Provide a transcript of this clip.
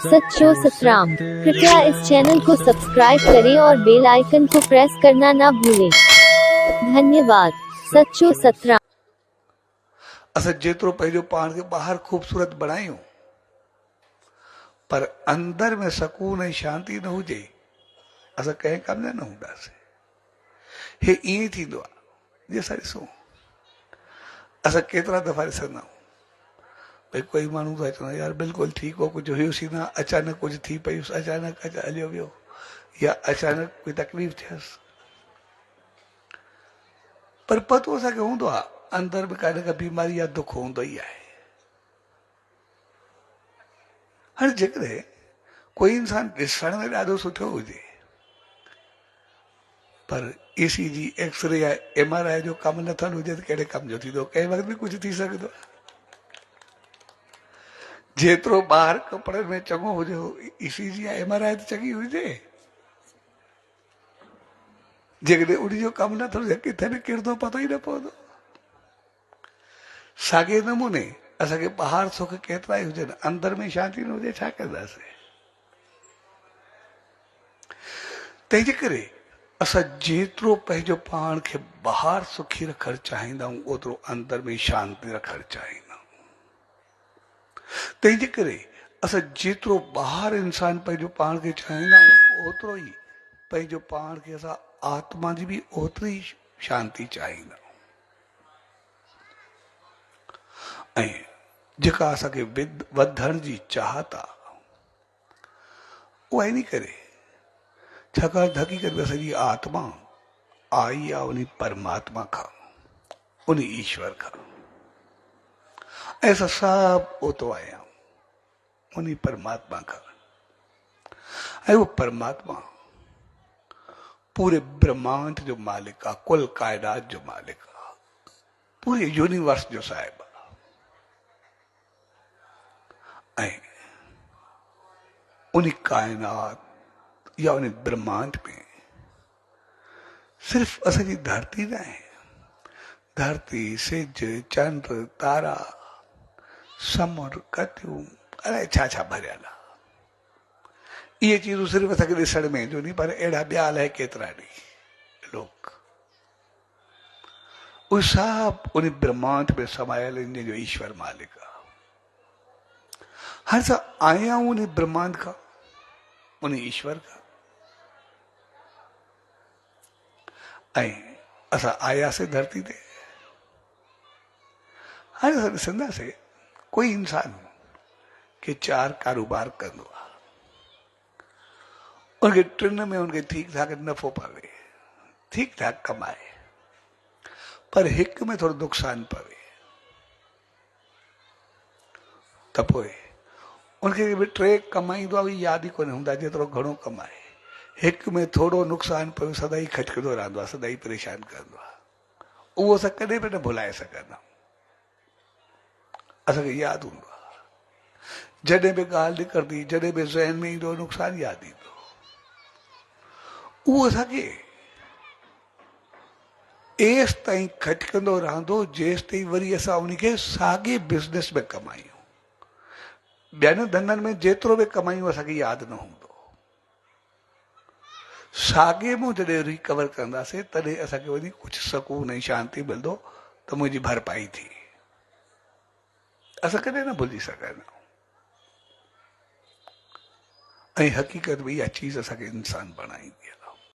सच्चो सतराम। कृपया इस चैनल को सब्सक्राइब करें और बेल आइकन को प्रेस करना ना भूलें। धन्यवाद। सच्चो सतराम। असां जेतिरो पंहिंजो पाण खे ॿाहिरि ख़ूबसूरत बणायूं पर अंदर में सकून ऐं शांती न हुजे असां कंहिं कम जा न हूंदासीं। हे ईअं थींदो आहे जीअं असां ॾिसूं असां केतिरा दफ़ा ॾिसंदा आहियूं भई कोई माण्हू था चवंदा यार बिल्कुलु ठीकु हो कुझु हुयुसि न अचानक कुझु थी पयुसि अचानक हलियो वियो या अचानक कोई तकलीफ़ थियसि पर पतो असांखे हूंदो आहे अंदर में का न का बीमारी या दुख हूंदो ई आहे। हाणे जेकॾहिं कोई इंसान ॾिसण में ॾाढो सुठो हुजे पर ईसीजी एक्सरे या MRI जो कमु नथल हुजे त कहिड़े कम जो थींदो कंहिं वक़्तु बि कुझु थी सघंदो आहे। जेतिरो ॿाहिरि कपिड़े में चङो हुजे ईसीजी या MRI त चङी हुजे जेकॾहिं उन जो कमु नथो हुजे किथे बि किरंदो पतो ई न पवंदो। साॻे नमूने असांखे ॿाहिरि सुख केतिरा ई हुजनि अंदर में शांती न हुजे छा कंदासीं। तंहिंजे करे असां जेतिरो पंहिंजो पाण खे ॿाहिरि सुखी रखणु चाहींदा आहियूं ओतिरो अंदर में शांती रखणु चाहींदा आहियूं। तंहिंजे करे असां जेतिरो ॿाहिरि इंसान पंहिंजो पाण खे चाहींदा आहियूं ओतिरो ई पंहिंजो पाण खे असां आत्मा जी बि ओतिरी शांती चाहींदा आहियूं। ऐं जेका असांखे वधण जी चाहत आहे उहा इन करे छाकाणि हक़ीक़त में सॼी आत्मा आई आहे उन परमात्मा खां उन ईश्वर खां ऐं असां सभु ओतो आया आहियूं उन परमात्मा खां ऐं उहो परमात्मा पूरे ब्रह्मांड जो मालिक आहे कुल काइनात जो मालिक आहे पूरे यूनिवर्स जो साहिब आहे। ऐं उन काइनात या उन ब्रह्मांड में सिर्फ असांजी धरती न आहे धरती सिज चंड तारा समुंड कतियूं अलाए छा छा भरियल आहे। इहे चीज़ूं सिर्फ़ु असांखे ॾिसण में ईंदियूं नी पर अहिड़ा ॿिया अलाए केतिरा ॾींहं लोक उहे सभु उन ब्रह्मांड में समायल इन जो ईश्वर मालिक आहे। हाणे असां आया आहियूं उन ब्रह्मांड खां उन ईश्वर खां ऐं असां आयासीं धरती ते। हाणे असां ॾिसंदासीं कोई इंसान के 4 कारोबार कंदो आहे उनखे 3 में उनखे ठीकु ठाक नफ़ो पवे ठीकु ठाक कमाए पर हिक में थोरो नुक़सान पवे त पोइ उनखे बि 3 कमाईंदो आहे यादि ई कोन हूंदा जेतिरो घणो कमाए हिक में थोरो नुक़सान पियो सदाई खटकंदो रहंदो आहे सदाई परेशान कंदो आहे उहो असां कॾहिं बि न भुलाए सघंदा असांखे यादि हूंदो आहे जॾहिं बि ॻाल्हि निकिरंदी जॾहिं बि ज़हन में ईंदो नुक़सान यादि ईंदो उहो असांखे एसि ताईं खटकंदो रहंदो जेसि ताईं वरी असां उनखे साॻे बिज़नेस में कमायूं ॿियनि धंधनि में जेतिरो बि कमायूं असांखे यादि न हूंदो साॻे मूं जॾहिं रिकवर कंदासीं तॾहिं असांखे वञी कुझु सकून ऐं शांती मिलंदो त मुंहिंजी भरपाई थी असां कॾहिं न भुलिजी सघंदा ऐं हक़ीक़त में इहा चीज़ असांखे इंसान बणाईंदी आहे।